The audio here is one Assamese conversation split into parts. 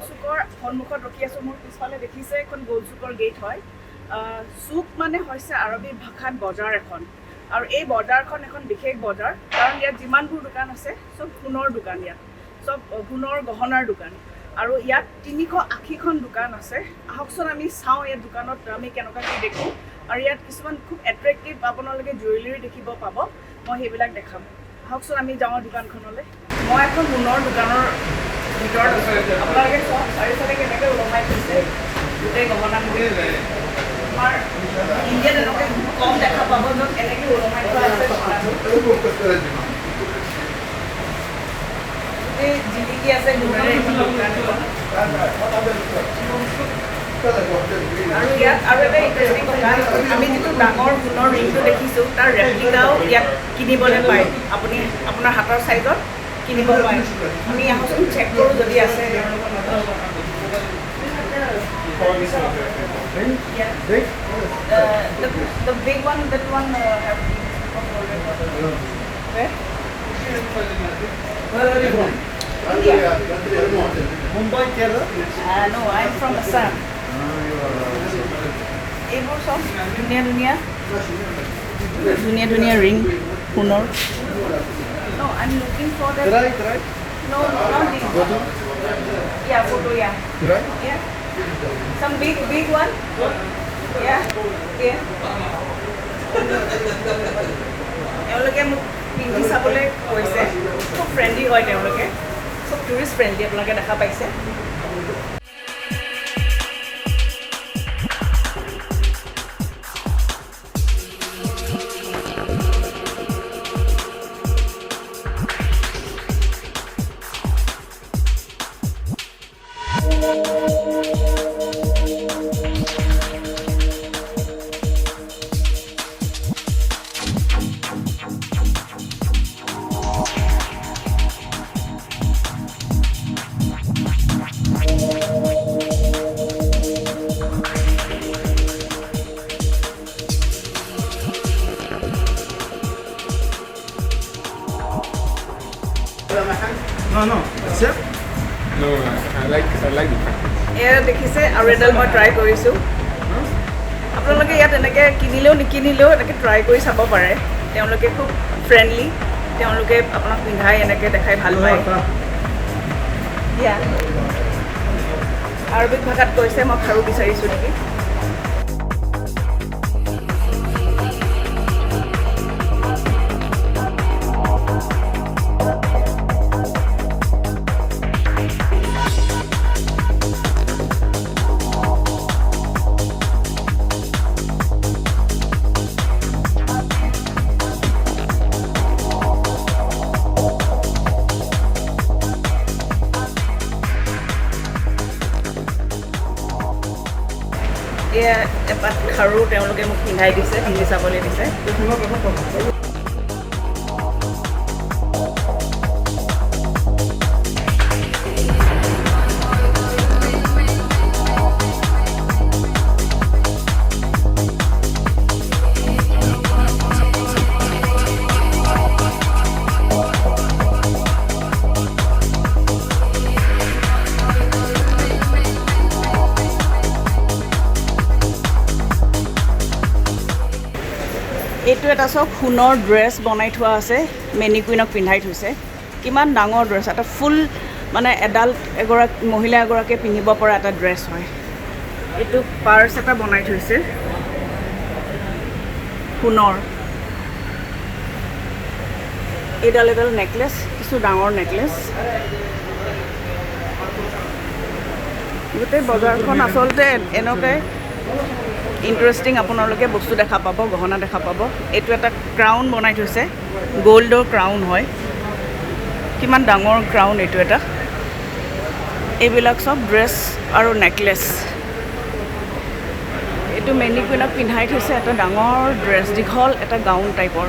চুকৰ সন্মুখত ৰখি আছোঁ। মোৰ পিছফালে দেখিছে এখন গোল চুকৰ গেট হয়। চুক মানে হৈছে আৰবী ভাষাত বজাৰ এখন, আৰু এই বজাৰখন এখন বিশেষ বজাৰ, কাৰণ ইয়াত যিমানবোৰ দোকান আছে চব সোণৰ দোকান, ইয়াত চব সোণৰ গহনাৰ দোকান, আৰু ইয়াত 380খন দোকান আছে। আহকচোন আমি চাওঁ ইয়াত দোকানত আমি কেনেকুৱাকৈ দেখোঁ, আৰু ইয়াত কিছুমান খুব এট্ৰেক্টিভ আপোনালোকে জুৱেলাৰী দেখিব পাব। মই সেইবিলাক দেখাম। আহকচোন আমি যাওঁ দোকানখনলৈ। মই এখন সোণৰ দোকানৰ ভিতৰত আছোঁ। আপোনালোকে চব চাৰিওফালে কেনেকৈ ওলমাই থৈছে গোটেই গহনাবোৰ। আমাৰ ইণ্ডিয়াত এনেকৈ কম দেখা পাব য'ত এনেকৈ ওলমাই থোৱা আছে গহনাবোৰ। গোটেই জিলিকি আছে সোণেৰে এখন দোকান। আৰু ইয়াত আৰু এটা ইণ্টাৰেষ্টিং কথা, আমি যিটো ডাঙৰ সোণৰ ৰিংটো দেখিছোঁ তাৰ ৰেপ্লিকাও ইয়াত কিনিবলৈ পায়। আপুনি আপোনাৰ হাতৰ চাইজত কিনিব পাৰে। আমি আহোচোন চেক কৰোঁ যদি আছে। The big one, that one have India. Mumbai, Kerala? No, I'm from Assam. এইবোৰ চব ধুনীয়া ধুনীয়া ৰিং সোণৰ। No, I'm looking for that. Right. No, not this one. Yeah, photo, yeah. Right? Yeah. Some big one. Yeah. তেওঁলোকে মোক পিন্ধি চাবলৈ কৈছে। খুব ফ্ৰেণ্ডলি হয় তেওঁলোকে, খুব টুৰিষ্ট ফ্ৰেণ্ডলি আপোনালোকে দেখা পাইছে। No. Sir? No, I like the fact. এয়া দেখিছে, আৰু এডাল মই ট্ৰাই কৰিছোঁ। আপোনালোকে ইয়াত এনেকৈ কিনিলেও নিকিনিলেও এনেকৈ ট্ৰাই কৰি চাব পাৰে। তেওঁলোকে খুব ফ্ৰেণ্ডলি, তেওঁলোকে আপোনাক পিন্ধাই এনেকৈ দেখাই ভাল পায়। আৰবিক ভাষাত কৈছে মই খাৰু বিচাৰিছোঁ নেকি। এয়া এপাত খাৰু তেওঁলোকে মোক পিন্ধাই দিছে, পিন্ধি চাবলৈ দিছে। এইটো এটা চব সোণৰ ড্ৰেছ বনাই থোৱা আছে, মেনিকুইনক পিন্ধাই থৈছে। কিমান ডাঙৰ ড্ৰেছ, এটা ফুল মানে এডাল্ট মহিলা এগৰাকীয়ে পিন্ধিব পৰা এটা ড্ৰেছ হয়। এইটো পাৰ্চ এটা বনাই থৈছে সোণৰ। এডাল নেকলেছ, কিছু ডাঙৰ নেকলেছ। গোটেই বজাৰখন আচলতে এনেকৈ ইণ্টাৰেষ্টিং আপোনালোকে বস্তু দেখা পাব, গহনা দেখা পাব। এইটো এটা ক্ৰাউন বনাই থৈছে, গ'ল্ডৰ ক্ৰাউন হয়। কিমান ডাঙৰ ক্ৰাউন এইটো এটা। এইবিলাক চব ড্ৰেছ আৰু নেকলেছ। এইটো মেনিকুইনক পিন্ধাই থৈছে এটা ডাঙৰ ড্ৰেছ, দীঘল এটা গাউন টাইপৰ।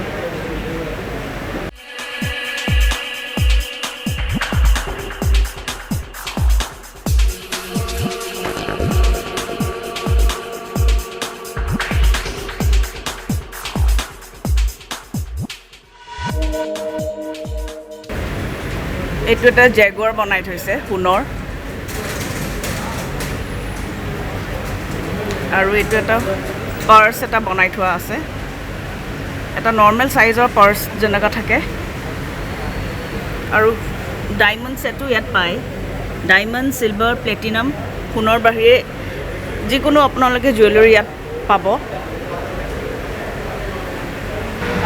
এইটো এটা জেগুৱাৰ বনাই থৈছে সোণৰ। আৰু এইটো এটা পাৰ্চ এটা বনাই থোৱা আছে এটা নৰ্মেল সাইজৰ পাৰ্চ যেনেকা থাকে আৰু ডায়মণ্ড সেটো ইয়াত পায় ডায়মণ্ড সিলভাৰ প্লেটিনাম সোণৰ বাহিৰে যিকোনো আপোনালোকে জুৱেলাৰী ইয়াত পাব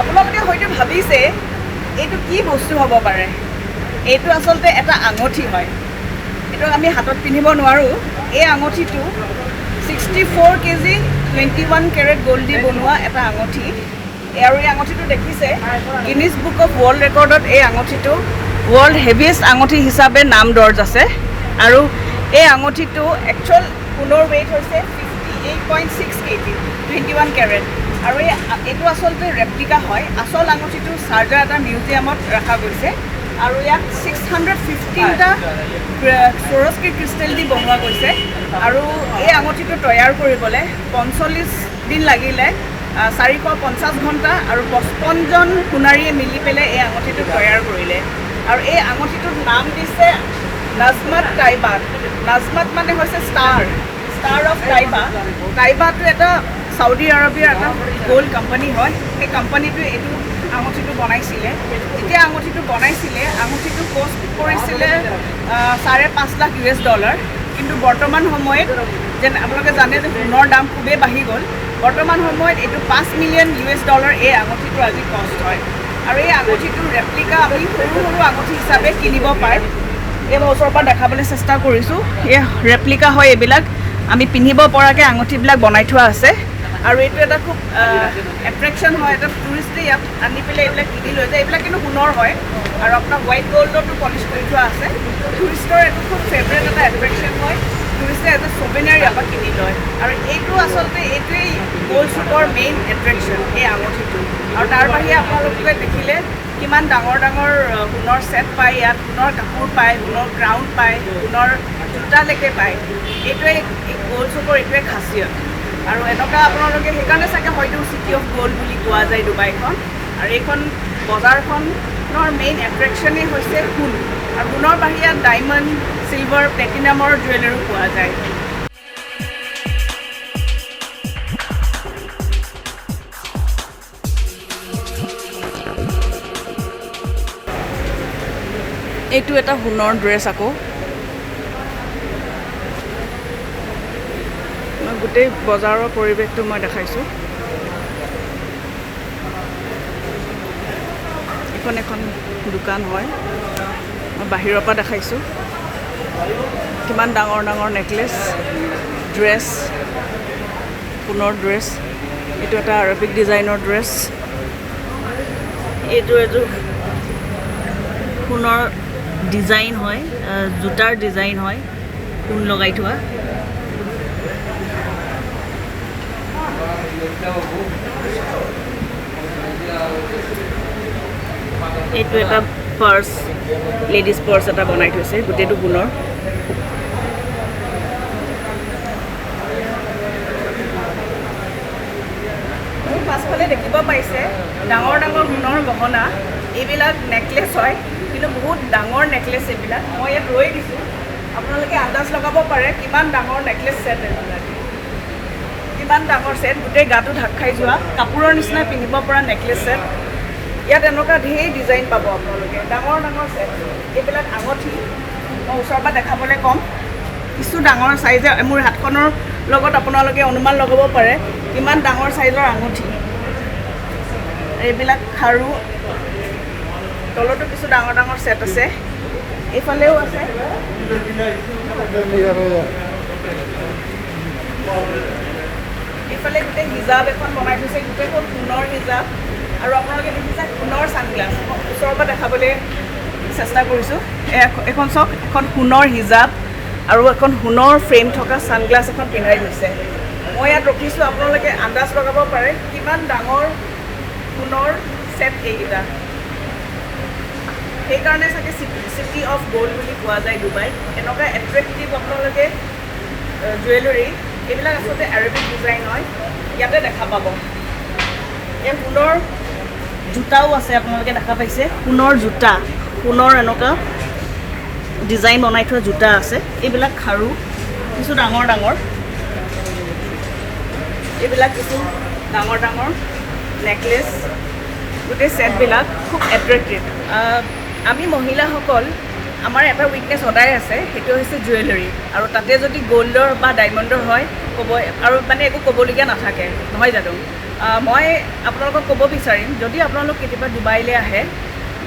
আপোনালোকে হয়তো ভাবিছে এইটো কি বস্তু হ'ব পাৰে এইটো আচলতে এটা আঙঠি হয় এইটো আমি হাতত পিন্ধিব নোৱাৰো এই আঙঠিটো 64 কেজি 21 কেৰেট গোল্ড দি বনোৱা এটা আঙঠি আৰু এই আঙঠিটো দেখিছে গিনিজ বুক অফ ৱৰ্ল্ড ৰেকৰ্ডত এই আঙঠিটো ৱৰ্ল্ড হেভিয়েষ্ট আঙঠি হিচাপে নাম দৰ্জ আছে আৰু এই আঙঠিটো একচুৱেল সোণৰ ৱেইট হৈছে 58.6 কেজি 21 কেৰেট আৰু এইটো আচলতে ৰেপ্লিকা হয় আচল আঙঠিটো চাৰ্জাৰ এটা মিউজিয়ামত ৰখা গৈছে আৰু ইয়াত 615টা সৰস্বতী ক্ৰিষ্টেল দি বনোৱা গৈছে আৰু এই আঙঠিটো তৈয়াৰ কৰিবলৈ 45 দিন লাগিলে 450 ঘণ্টা আৰু 55 জন সোণাৰীয়ে মিলি পেলাই এই আঙঠিটো তৈয়াৰ কৰিলে আৰু এই আঙঠিটোৰ নাম দিছে নাজমাত টাইবা নাজমাত মানে হৈছে ষ্টাৰ অফ টাইবাটো এটা সাউদি আৰবিয়াৰ এটা গোল্ড কোম্পানী হয় সেই কোম্পানীটোৱে এইটো আঙঠিটো বনাইছিলে যেতিয়া আঙঠিটো বনাইছিলে আঙঠিটো কষ্ট কৰিছিলে $5.5 লাখ US কিন্তু বৰ্তমান সময়ত যেন আপোনালোকে জানে যে সোণৰ দাম খুবেই বাঢ়ি গ'ল বৰ্তমান সময়ত এইটো $5 মিলিয়ন US এই আঙঠিটো আজি কষ্ট হয় আৰু এই আঙঠিটোৰ ৰেপ্লিকা আপুনি সৰু আঙঠি হিচাপে কিনিব পাৰে এই মই ওচৰৰ পৰা দেখাবলৈ চেষ্টা কৰিছোঁ এই ৰেপ্লিকা হয় এইবিলাক আমি পিন্ধিব পৰাকৈ আঙঠিবিলাক বনাই থোৱা আছে আৰু এইটো এটা খুব এট্ৰেকশ্যন হয় এটা টুৰিষ্টে ইয়াত আনি পেলাই এইবিলাক কিনি লৈ যায় এইবিলাক কিন্তু সোণৰ হয় আৰু আপোনাৰ হোৱাইট গ'ল্ডতো পলিচ কৰি থোৱা আছে টুৰিষ্টৰ এইটো খুব ফেভৰেট এটা এট্ৰেকশ্যন হয় টুৰিষ্টে এজ এ ছুভেনিয়াৰ ইয়াৰ পৰা কিনি লয় আৰু এইটো আচলতে এইটোৱেই গ'ল্ড শ্বুকৰ মেইন এট্ৰেকশ্যন এই আঙঠিটো আৰু তাৰ বাহিৰে আপোনালোকে দেখিলে কিমান ডাঙৰ সোণৰ ছেট পায় ইয়াত সোণৰ কাপোৰ পায় সোণৰ ক্ৰাউন পায় সোণৰ জোতালৈকে পায় এইটোৱে গ'ল্ড শ্বুকৰ এইটোৱে খাচিয়ত আৰু এনেকুৱা আপোনালোকে সেইকাৰণে চাগে হয়তো চিটি অফ গ'ল্ড বুলি কোৱা যায় ডুবাইখন আৰু এইখন বজাৰখনৰ মেইন এট্ৰেকশ্যনেই হৈছে সোণ আৰু সোণৰ বাহিৰে ডায়মণ্ড চিলভাৰ প্লেটিনামৰ জুৱেলাৰী পোৱা যায় এইটো এটা সোণৰ ড্ৰেছ আকৌ মই গোটেই বজাৰৰ পৰিৱেশটো মই দেখাইছোঁ এখন দোকান হয় মই বাহিৰৰ পৰা দেখাইছোঁ কিমান ডাঙৰ নেকলেছ ড্ৰেছ সোণৰ ড্ৰেছ এইটো এটা আৰবিক ডিজাইনৰ ড্ৰেছ এইটো এযোৰ সোণৰ ডিজাইন হয় জোতাৰ ডিজাইন হয় সোণ লগাই থোৱা এইটো এটা পাৰ্চ লেডিজ পাৰ্চ এটা বনাই থৈছে গোটেইটো সোণৰ পাছফালে দেখিব পাইছে ডাঙৰ সোণৰ গহনা এইবিলাক নেকলেছ হয় কিন্তু বহুত ডাঙৰ নেকলেছ এইবিলাক মই ইয়াত ৰৈ দিছোঁ আপোনালোকে আন্দাজ লগাব পাৰে কিমান ডাঙৰ নেকলেছ ছেট এইবিলাক কিমান ডাঙৰ ছেট গোটেই গাটো ঢাক খাই যোৱা কাপোৰৰ নিচিনা পিন্ধিব পৰা নেকলেছ ছেট ইয়াত এনেকুৱা ঢেৰ ডিজাইন পাব আপোনালোকে ডাঙৰ ছেট এইবিলাক আঙঠি মই ওচৰৰ পৰা দেখাবলৈ ক'ম কিছু ডাঙৰ চাইজৰ মোৰ হাতখনৰ লগত আপোনালোকে অনুমান লগাব পাৰে কিমান ডাঙৰ চাইজৰ আঙঠি এইবিলাক খাৰু তলতো কিছু ডাঙৰ ছেট আছে এইফালেও আছে এইফালে গোটেই হিজাব এখন বনাই থৈছে গোটেইখন সোণৰ হিজাব আৰু আপোনালোকে দেখিছে সোণৰ ছানগ্লাছ মই ওচৰৰ পৰা দেখাবলৈ চেষ্টা কৰিছোঁ এখন চাওক এখন সোণৰ হিজাব আৰু এখন সোণৰ ফ্ৰেম থকা ছানগ্লাছ এখন পিন্ধাই থৈছে মই ইয়াত ৰখিছোঁ আপোনালোকে আন্দাজ লগাব পাৰে কিমান ডাঙৰ সোণৰ ছেট এইকেইটা সেইকাৰণে চাগে চিটি অফ গ'ল্ড বুলি কোৱা যায় ডুবাই এনেকুৱা এট্ৰেক্টিভ আপোনালোকে জুৱেলাৰী এইবিলাক আচলতে আৰবিক ডিজাইন হয় ইয়াতে দেখা পাব এই সোণৰ জোতাও আছে আপোনালোকে দেখা পাইছে সোণৰ জোতা সোণৰ এনেকুৱা ডিজাইন বনাই থোৱা জোতা আছে এইবিলাক খাৰু কিছু ডাঙৰ এইবিলাক কিছু ডাঙৰ ডাঙৰ নেকলেছ গোটেই ছেটবিলাক খুব এট্ৰেক্টিভ আমি মহিলাসকল আমাৰ এটা উইকনেছ সদায় আছে সেইটো হৈছে জুৱেলাৰী আৰু তাতে যদি গ'ল্ডৰ বা ডায়মণ্ডৰ হয় ক'ব আৰু মানে একো ক'বলগীয়া নাথাকে নহয় জানো মই আপোনালোকক ক'ব বিচাৰিম যদি আপোনালোক কেতিয়াবা ডুবাইলৈ আহে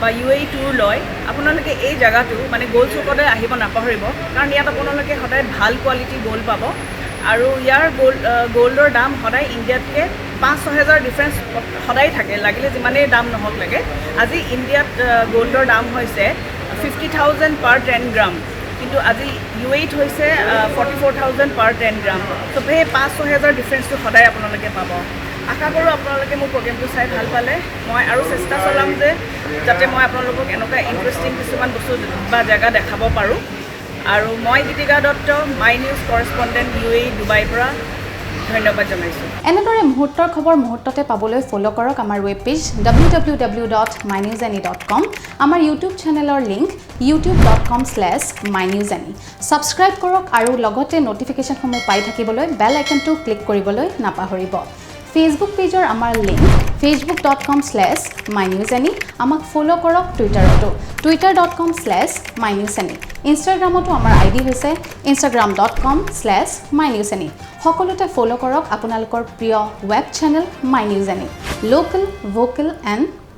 বা UAE টুৰ লয় আপোনালোকে এই জেগাটো মানে গ'ল্ড চুকতে আহিব নাপাহৰিব কাৰণ ইয়াত আপোনালোকে সদায় ভাল কোৱালিটি গ'ল্ড পাব আৰু ইয়াৰ গ'ল্ডৰ দাম সদায় ইণ্ডিয়াতকৈ 5-6 হাজাৰ ডিফাৰেঞ্চ সদায় থাকে লাগিলে যিমানেই দাম নহওক লাগে আজি ইণ্ডিয়াত গ'ল্ডৰ দাম হৈছে 50,000 পাৰ 10 গ্ৰাম কিন্তু আজি UAEত হৈছে 44,000 পাৰ 10 গ্ৰাম চ' সেই 5-6 হাজাৰ ডিফাৰেঞ্চটো সদায় আপোনালোকে পাব আশা কৰোঁ আপোনালোকে মোৰ প্ৰগ্ৰেমটো চাই ভাল পালে মই আৰু চেষ্টা চলাম যে যাতে মই আপোনালোকক এনেকুৱা ইণ্টাৰেষ্টিং কিছুমান বস্তু বা জেগা দেখাব পাৰোঁ আৰু মই Gitika Dutta my news correspondent UAE ডুবাইৰ পৰা ধন্যবাদ জনাইছোঁ এনেদৰে মুহূৰ্তৰ খবৰ মুহূৰ্ততে পাবলৈ ফ'ল' কৰক আমাৰ ৱেব পেজ www.mynewsany.com আমাৰ ইউটিউব চেনেলৰ লিংক youtube.com/mynewsany ছাবস্ক্ৰাইব কৰক আৰু লগতে ন'টিফিকেশ্যনসমূহ পাই থাকিবলৈ বেল আইকনটো ক্লিক কৰিবলৈ নাপাহৰিব ফেচবুক পেজৰ আমাৰ লিংক facebook.com/mynewsany আমাক ফ'ল' কৰক টুইটাৰতো twitter.com/mynewsany ইনষ্টাগ্ৰামতো আমাৰ ID হৈছে instagram.com/mynewsany সকলোতে ফ'ল' কৰক আপোনালোকৰ প্ৰিয় web channel my news any local vocal and